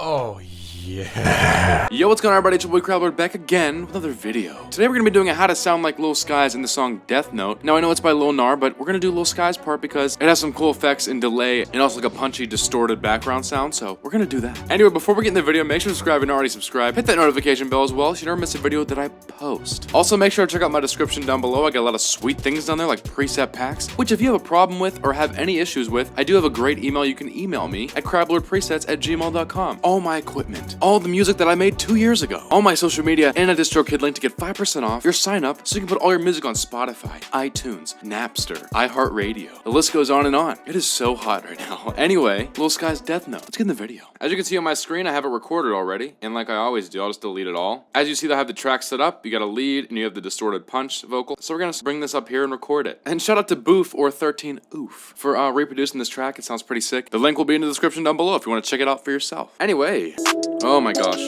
Oh yeah. Yo, what's going on everybody? It's your boy Crowdlord back again with another video. Today we're going to be doing a how to sound like Lil Skies in the song Death Note. Now I know it's by Lil Nar, but we're going to do Lil Skies part because it has some cool effects and delay and also like a punchy, distorted background sound, so we're going to do that. Anyway, before we get in the video, make sure to subscribe if you're not already subscribed. Hit that notification bell as well so you never miss a video that I post. Also, make sure to check out my description down below. I got a lot of sweet things down there like preset packs, which if you have a problem with or have any issues with, I do have a great email. You can email me at crowdlordpresets@gmail.com. All my equipment, all the music that I made 2 years ago, all my social media, and a DistroKid link to get 5% off your sign up so you can put all your music on Spotify, iTunes, Napster, iHeartRadio. The list goes on and on. It is so hot right now. Anyway, Lil Skies Death Note. Let's get in the video. As you can see on my screen, I have it recorded already, and like I always do, I'll just delete it all. As you see, I have the track set up. You got a lead, and you have the distorted punch vocal. So we're gonna bring this up here and record it. And shout out to Boof or 13 Oof for reproducing this track. It sounds pretty sick. The link will be in the description down below if you want to check it out for yourself. Anyway, oh my gosh.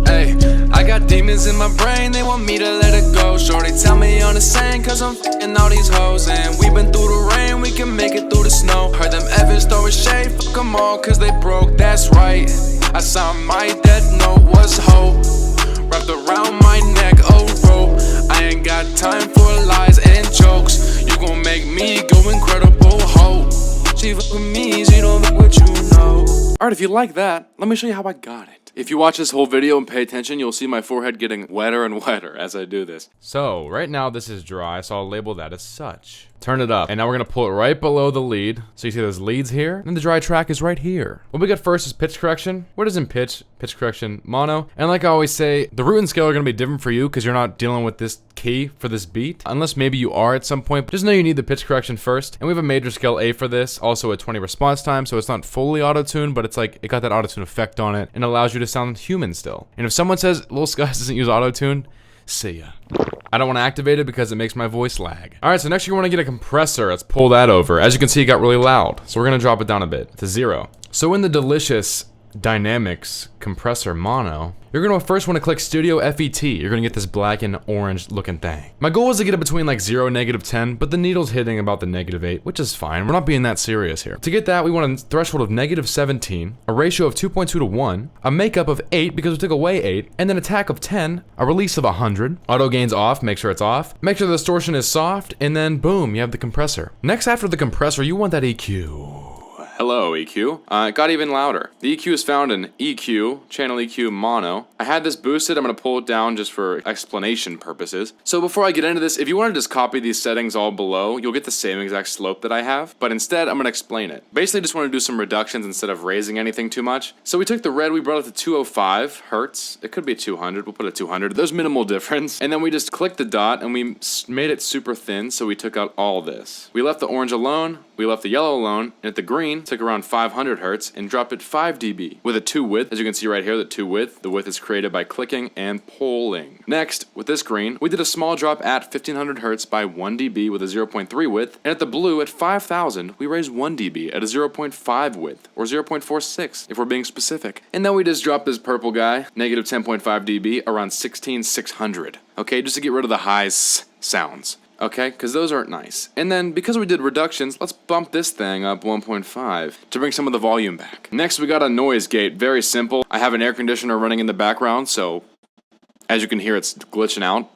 Hey, I got demons in my brain, they want me to let it go. Shorty tell me on the same, cause I'm f***ing all these hoes. And we've been through the rain, we can make it through the snow. Heard them Evans throwing shade, fuck them all cause they broke, that's right. I saw my death note was hope, wrapped around my neck, oh rope. I ain't got time for lies and jokes. You gon' make me go incredible, hope. She fuck with me, she don't fuck what you know. Alright, if you like that, let me show you how I got it. If you watch this whole video and pay attention, you'll see my forehead getting wetter and wetter as I do this. So, right now this is dry, so I'll label that as such. Turn it up, and now we're gonna pull it right below the lead. So you see those leads here, and the dry track is right here. What we got first is pitch correction. What is in pitch? Pitch correction, mono. And like I always say, the root and scale are gonna be different for you because you're not dealing with this key for this beat. Unless maybe you are at some point, but just know you need the pitch correction first. And we have a major scale A for this, also a 20 response time, so it's not fully auto-tuned, but it's like, it got that auto-tune effect on it, and allows you to sound human still. And if someone says Lil Skies doesn't use auto-tune, see ya. I don't want to activate it because it makes my voice lag. Alright, so next you want to get a compressor. Let's pull that over. As you can see, it got really loud. So we're going to drop it down a bit to 0. So in the delicious Dynamics compressor mono, you're going to first want to click Studio FET. You're going to get this black and orange looking thing. My goal was to get it between like 0 and -10, but the needle's hitting about the -8, which is fine. We're not being that serious here. To get that, we want a threshold of -17, a ratio of 2.2 to 1, a makeup of 8 because we took away 8, and then attack of 10, a release of 100. Auto gain's off, make sure it's off. Make sure the distortion is soft, and then boom, you have the compressor. Next, after the compressor, you want that EQ. Hello, EQ. It got even louder. The EQ is found in EQ, channel EQ mono. I had this boosted. I'm going to pull it down just for explanation purposes. So before I get into this, if you want to just copy these settings all below, you'll get the same exact slope that I have. But instead, I'm going to explain it. Basically, just want to do some reductions instead of raising anything too much. So we took the red, we brought it to 205 hertz. It could be 200. We'll put it 200. There's minimal difference. And then we just clicked the dot and we made it super thin. So we took out all this. We left the orange alone. We left the yellow alone. And at the green, took around 500 hertz and dropped it 5 dB with a 2 width. As you can see right here, the 2 width. The width is created by clicking and pulling. Next, with this green, we did a small drop at 1500 hertz by 1 dB with a 0.3 width. And at the blue, at 5000, we raised 1 dB at a 0.5 width, or 0.46 if we're being specific. And then we just dropped this purple guy, -10.5 dB, around 16600. Okay, just to get rid of the high sounds. Okay, because those aren't nice. And then, because we did reductions, let's bump this thing up 1.5 to bring some of the volume back. Next, we got a noise gate. Very simple. I have an air conditioner running in the background, so as you can hear, it's glitching out.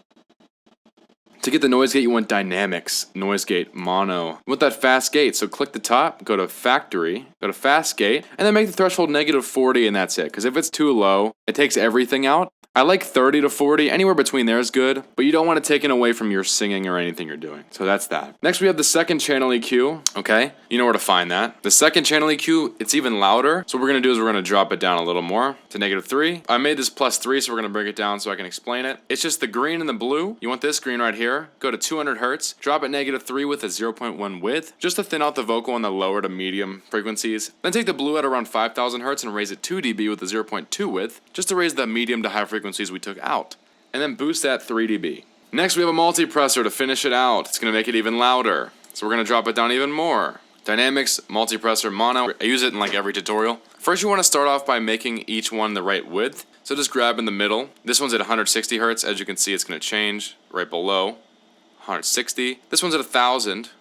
To get the noise gate, you want Dynamics, noise gate, mono. You want that fast gate, so click the top, go to factory, go to fast gate, and then make the threshold -40, and that's it. Because if it's too low, it takes everything out. I like 30 to 40, anywhere between there is good, but you don't want it taken away from your singing or anything you're doing. So that's that. Next we have the second channel EQ, okay? You know where to find that. The second channel EQ, it's even louder. So what we're gonna do is we're gonna drop it down a little more to -3. I made this +3, so we're gonna bring it down so I can explain it. It's just the green and the blue. You want this green right here. Go to 200 hertz, drop it -3 with a 0.1 width, just to thin out the vocal on the lower to medium frequencies. Then take the blue at around 5000 hertz and raise it 2 dB with a 0.2 width, just to raise the medium to high frequencies we took out, and then boost that 3 dB. Next we have a multipressor to finish it out. It's going to make it even louder, so we're going to drop it down even more. Dynamics, multipressor, mono. I use it in like every tutorial. First you want to start off by making each one the right width, so just grab in the middle. This one's at 160 hertz. As you can see, it's going to change right below 160. This one's at 1000,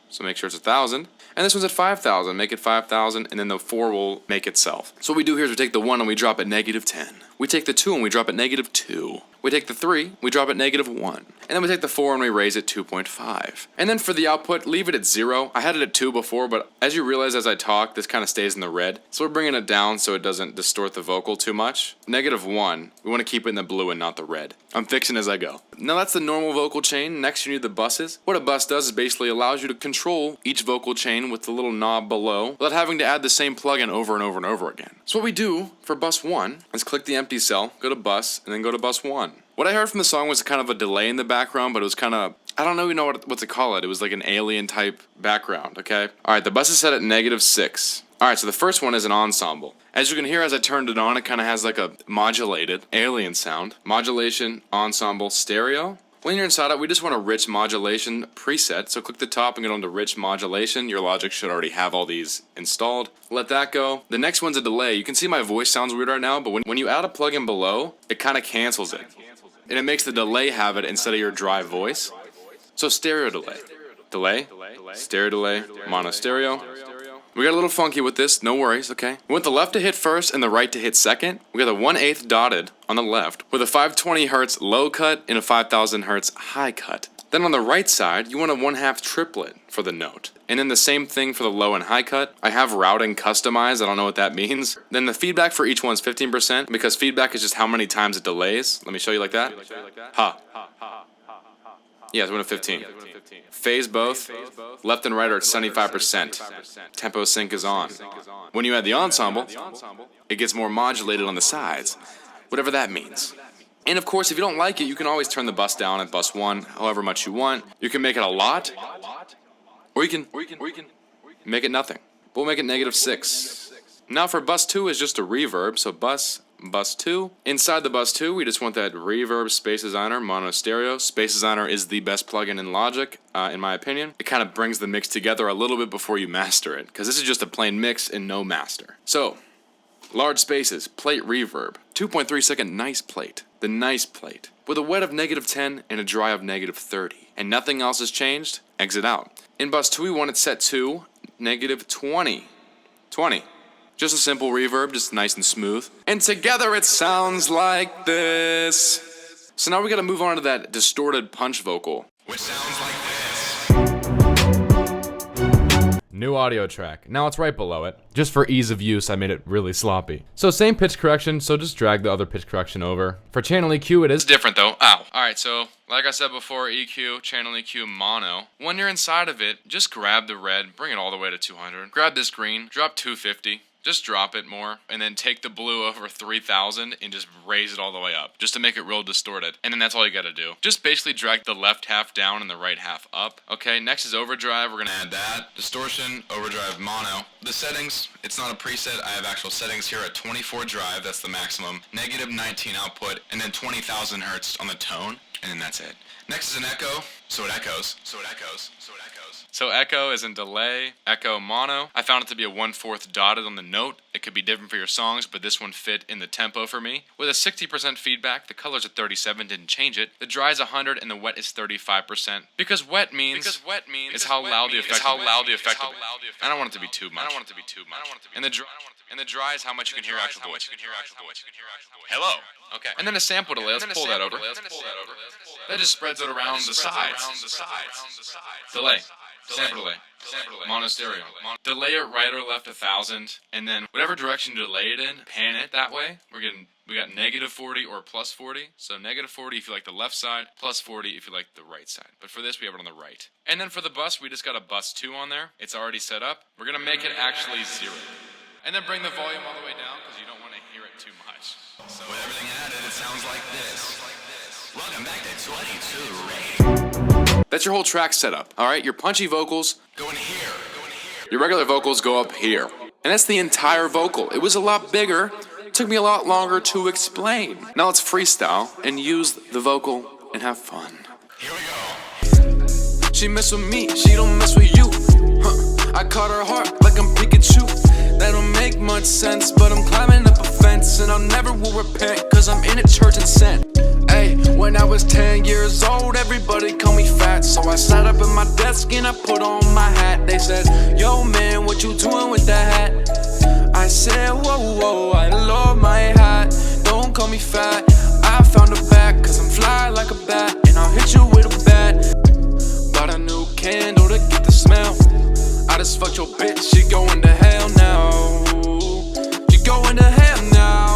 so make sure it's 1000. And this one's at 5,000. Make it 5,000, and then the 4 will make itself. So what we do here is we take the 1 and we drop at -10. We take the 2 and we drop at -2. We take the 3, we drop at -1. And then we take the 4 and we raise it 2.5. And then for the output, leave it at 0. I had it at 2 before, but as you realize as I talk, this kind of stays in the red. So we're bringing it down so it doesn't distort the vocal too much. -1, we want to keep it in the blue and not the red. I'm fixing as I go. Now that's the normal vocal chain. Next you need the buses. What a bus does is basically allows you to control each vocal chain with the little knob below without having to add the same plugin over and over and over again. So what we do for bus 1 is click the empty cell, go to bus, and then go to bus 1. What I heard from the song was kind of a delay in the background, but it was kind of, I don't even know what to call it. It was like an alien type background, okay? Alright, the bus is set at -6. Alright, so the first one is an ensemble. As you can hear as I turned it on, it kind of has like a modulated alien sound. Modulation, ensemble, stereo. When you're inside it, we just want a rich modulation preset. So click the top and get onto rich modulation. Your Logic should already have all these installed. Let that go. The next one's a delay. You can see my voice sounds weird right now, but when you add a plugin below, it kind of cancels it. And it makes the delay have it instead of your dry voice. So stereo delay. Delay, stereo delay, mono stereo. We got a little funky with this, no worries, okay? We want the left to hit first and the right to hit second. We got a 1/8 dotted on the left with a 520 Hz low cut and a 5000 Hz high cut. Then on the right side, you want a 1/2 triplet for the note. And then the same thing for the low and high cut. I have routing customized, I don't know what that means. Then the feedback for each one's 15% because feedback is just how many times it delays. Let me show you like that. Ha. Yeah, it's 1 to 15. Phase both, left and right are at 75%. Tempo sync is on. When you add the ensemble, it gets more modulated on the sides, whatever that means. And of course, if you don't like it, you can always turn the bus down at bus 1, however much you want. You can make it a lot, or you can make it nothing. We'll make it -6. Now for bus 2 is just a reverb, so bus 2. Inside the bus 2, we just want that reverb space designer, mono stereo. Space designer is the best plugin in Logic, in my opinion. It kind of brings the mix together a little bit before you master it, because this is just a plain mix and no master. So, large spaces, plate reverb, 2.3 second nice plate, the nice plate, with a wet of -10 and a dry of -30. And nothing else has changed, exit out. In bus 2, we want it set to -20. 20. Just a simple reverb, just nice and smooth. And together it sounds like this. So now we gotta move on to that distorted punch vocal, which sounds like this. New audio track. Now it's right below it. Just for ease of use, I made it really sloppy. So same pitch correction, so just drag the other pitch correction over. For channel EQ, it is different though. Ow. Alright, so like I said before, EQ, channel EQ, mono. When you're inside of it, just grab the red, bring it all the way to 200. Grab this green, drop 250. Just drop it more, and then take the blue over 3000 and just raise it all the way up, just to make it real distorted. And then that's all you gotta do. Just basically drag the left half down and the right half up. Okay, next is overdrive. We're gonna add that. Distortion, overdrive, mono. The settings, it's not a preset. I have actual settings here at 24 drive, that's the maximum. -19 output, and then 20,000 Hertz on the tone, and then that's it. Next is an echo, so it echoes, so it echoes, so it echoes. So echo is in delay, echo mono. I found it to be a 1/4 dotted on the note. It could be different for your songs, but this one fit in the tempo for me. With a 60% feedback, the color's at 37, didn't change it. The dry is 100 and the wet is 35%. Because wet means is how loud the effect is. I don't want it to be too much. And the dry is how much you can hear actual voice. Hello. Okay. And then a sample delay. Let's pull that over. That just spreads it around the sides. Delay. Sample delay. Mono stereo. Delay it right or left 1000, and then whatever direction you delay it in, pan it that way. We got -40 or +40. So -40 if you like the left side, +40 if you like the right side. But for this, we have it on the right. And then for the bus, we just got a bus 2 on there. It's already set up. We're gonna make it actually 0. And then bring the volume all the way down because you don't want to hear it too much. So with everything added, it sounds like this. Welcome back to 22 That's your whole track setup, alright? Your punchy vocals go in here. Your regular vocals go up here. And that's the entire vocal. It was a lot bigger. It took me a lot longer to explain. Now let's freestyle and use the vocal and have fun. Here we go. She mess with me, she don't mess with you. I caught her heart like I'm Pikachu. That don't make much sense, but I'm climbing up a fence, and I never will repent, cause I'm in a church and sent. Hey, when I was 10 years old, everybody called me fat. So I sat up at my desk and I put on my hat. They said, yo man, what you doing with that hat? I said, whoa, whoa, I love my hat. Don't call me fat. I found a bag, cause I'm fly like a bat. And I'll hit you with a bat. Bought a new candle to get the smell. I just fucked your bitch, she going to hell now. She going to hell now.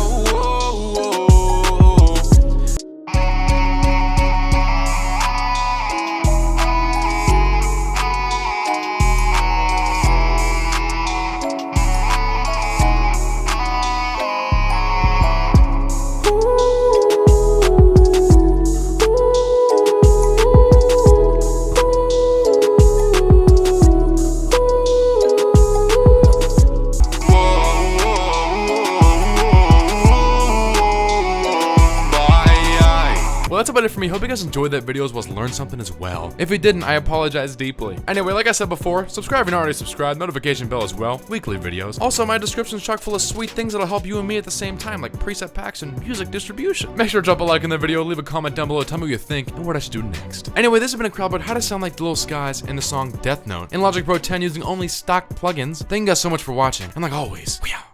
Well, that's about it for me. Hope you guys enjoyed that video as well as learned something as well. If you didn't, I apologize deeply. Anyway, like I said before, subscribe if you're not already subscribed, notification bell as well, weekly videos. Also, my description's chock full of sweet things that'll help you and me at the same time, like preset packs and music distribution. Make sure to drop a like in the video, leave a comment down below, tell me what you think, and what I should do next. Anyway, this has been a crowd about how to sound like Lil Skies in the song Death Note in Logic Pro 10 using only stock plugins. Thank you guys so much for watching, and like always, we out.